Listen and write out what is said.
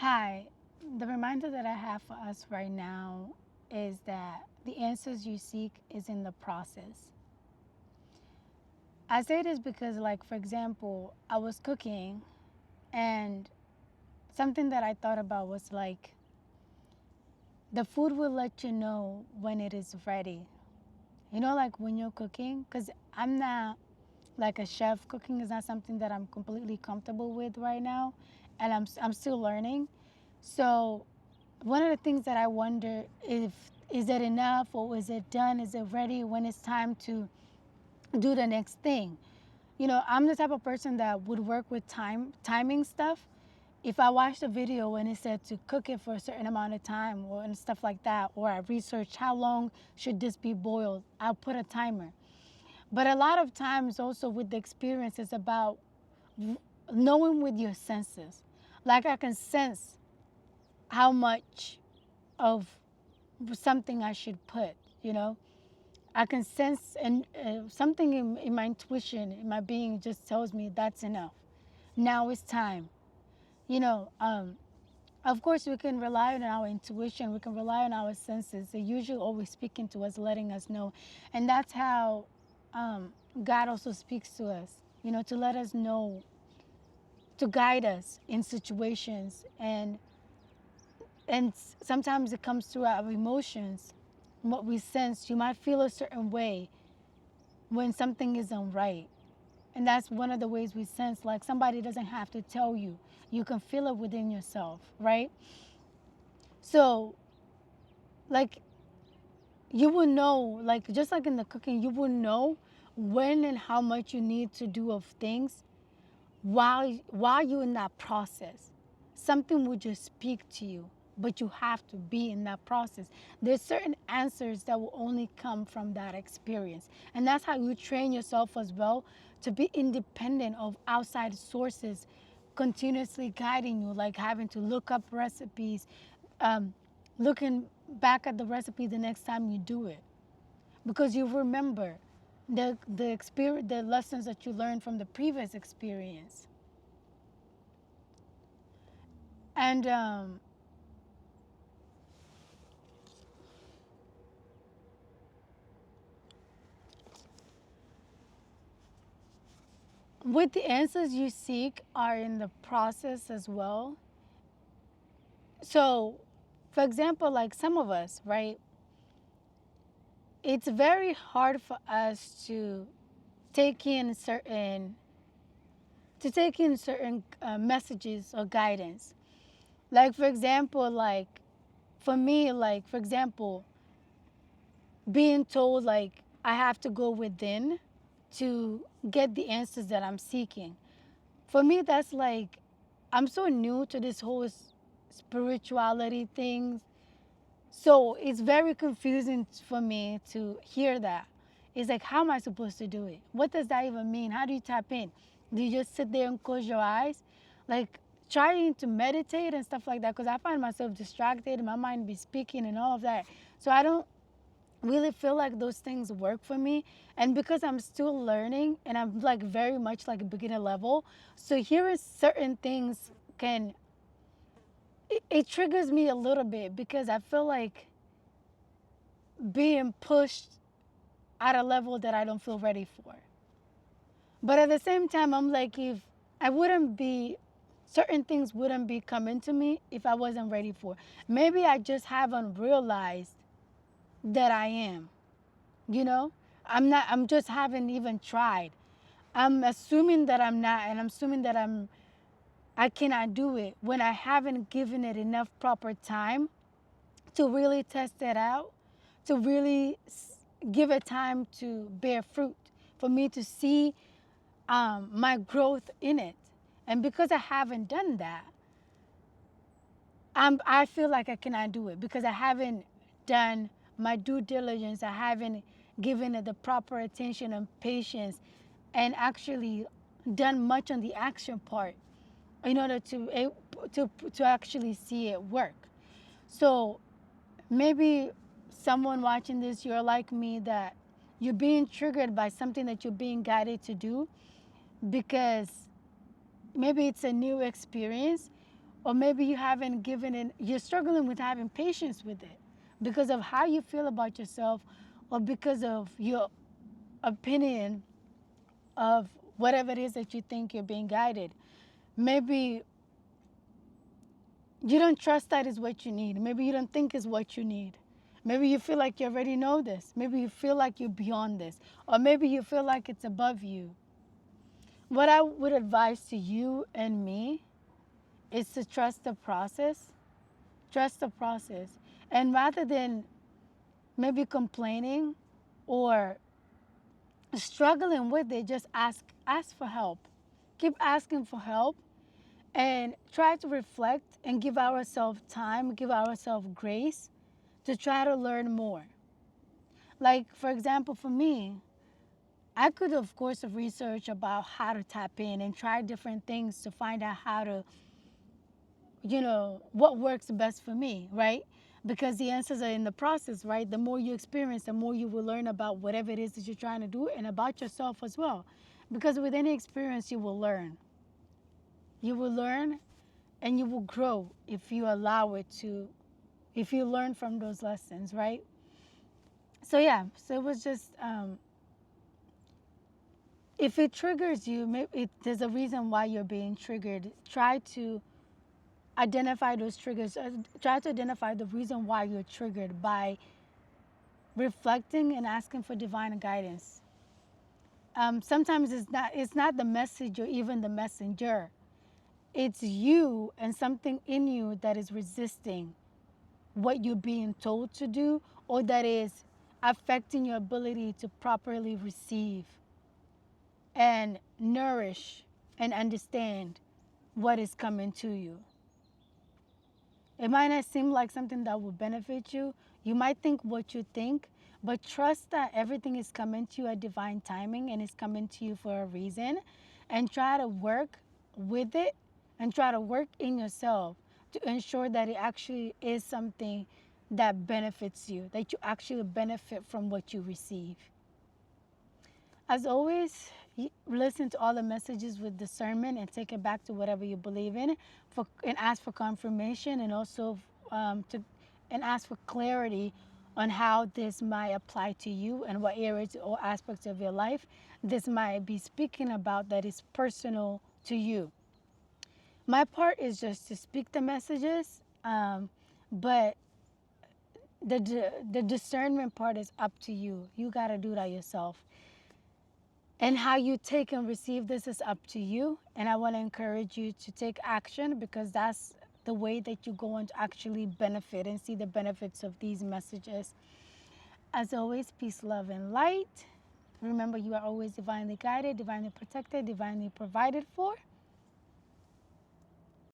Hi, the reminder that I have for us right now is that the answers you seek is in the process. I say this because, like, for example, I was cooking and something that I thought about was like, the food will let you know when it is ready. You know, like when you're cooking, because I'm not like a chef. Cooking is not something that I'm completely comfortable with right now, and I'm still learning. So one of the things that I wonder if is it enough or is it done? Is it ready when it's time to do the next thing? I'm the type of person that would work with timing stuff. If I watched a video and it said to cook it for a certain amount of time or and stuff like that, or I researched how long should this be boiled, I'll put a timer. But a lot of times also with the experience, it's about knowing with your senses. Like I can sense how much of something I should put, you know. I can sense and something in my intuition, in my being just tells me that's enough. Now it's time. You know, of course we can rely on our intuition, we can rely on our senses. They're usually always speaking to us, letting us know. And that's how God also speaks to us, to let us know, to guide us in situations. And sometimes it comes through our emotions, what we sense. You might feel a certain way when something isn't right, and that's one of the ways we sense. Like somebody doesn't have to tell you, you can feel it within yourself, right? So like you will know, like just like in the cooking, you will know when and how much you need to do of things while you're in that process. Something will just speak to you, but you have to be in that process. There's certain answers that will only come from that experience, and that's how you train yourself as well, to be independent of outside sources continuously guiding you, like having to look up recipes, um, looking back at the recipe the next time you do it, because you remember the experience, the lessons that you learned from the previous experience. And with the answers you seek are in the process as well. So, for example, like some of us, right? It's very hard for us take in certain messages or guidance. Like for example, like for me, like for example, being told like I have to go within to get the answers that I'm seeking. For me, that's like, I'm so new to this whole spirituality thing. So it's very confusing for me to hear that. It's like, how am I supposed to do it? What does that even mean? How do you tap in? Do you just sit there and close your eyes? Like trying to meditate and stuff like that, because I find myself distracted and my mind be speaking and all of that. So I don't really feel like those things work for me. And because I'm still learning and I'm like very much like a beginner level, so hearing certain things can, it triggers me a little bit, because I feel like being pushed at a level that I don't feel ready for. But at the same time, I'm like, if I wouldn't be, certain things wouldn't be coming to me if I wasn't ready for. Maybe I just haven't realized that I am, you know? I'm just haven't even tried. I'm assuming that I'm not, and I'm assuming that I cannot do it when I haven't given it enough proper time to really test it out, to really give it time to bear fruit, for me to see my growth in it. And because I haven't done that, I feel like I cannot do it because I haven't done my due diligence. I haven't given it the proper attention and patience, and actually done much on the action part in order to actually see it work. So maybe someone watching this, you're like me, that you're being triggered by something that you're being guided to do, because maybe it's a new experience, Or maybe you haven't given it, you're struggling with having patience with it because of how you feel about yourself or because of your opinion of whatever it is that you think you're being guided. Maybe you don't trust that is what you need. Maybe you don't think is what you need. Maybe you feel like you already know this. Maybe you feel like you're beyond this. Or maybe you feel like it's above you. What I would advise to you and me is to trust the process. Trust the process. And rather than maybe complaining or struggling with it, just ask for help. Keep asking for help and try to reflect and give ourselves time, give ourselves grace to try to learn more. Like, for example, for me, I could, of course, have researched about how to tap in and try different things to find out how to, what works best for me, right? Because the answers are in the process, right? The more you experience, the more you will learn about whatever it is that you're trying to do and about yourself as well. Because with any experience, you will learn. You will learn and you will grow if you allow it to, if you learn from those lessons, right? So, yeah, so it was just, if it triggers you, maybe there's a reason why you're being triggered. Try to identify those triggers. Try to identify the reason why you're triggered by reflecting and asking for divine guidance. Sometimes it's not the message or even the messenger. It's you and something in you that is resisting what you're being told to do, or that is affecting your ability to properly receive and nourish and understand what is coming to you. It might not seem like something that will benefit you. You might think what you think, but trust that everything is coming to you at divine timing and is coming to you for a reason. And try to work with it and try to work in yourself to ensure that it actually is something that benefits you, that you actually benefit from what you receive. As always, listen to all the messages with discernment and take it back to whatever you believe in, and ask for confirmation, and also to and ask for clarity on how this might apply to you and what areas or aspects of your life this might be speaking about that is personal to you. My part is just to speak the messages, but the discernment part is up to you. You got to do that yourself. And how you take and receive this is up to you. And I want to encourage you to take action, because that's the way that you're going to actually benefit and see the benefits of these messages. As always, peace, love, and light. Remember, you are always divinely guided, divinely protected, divinely provided for.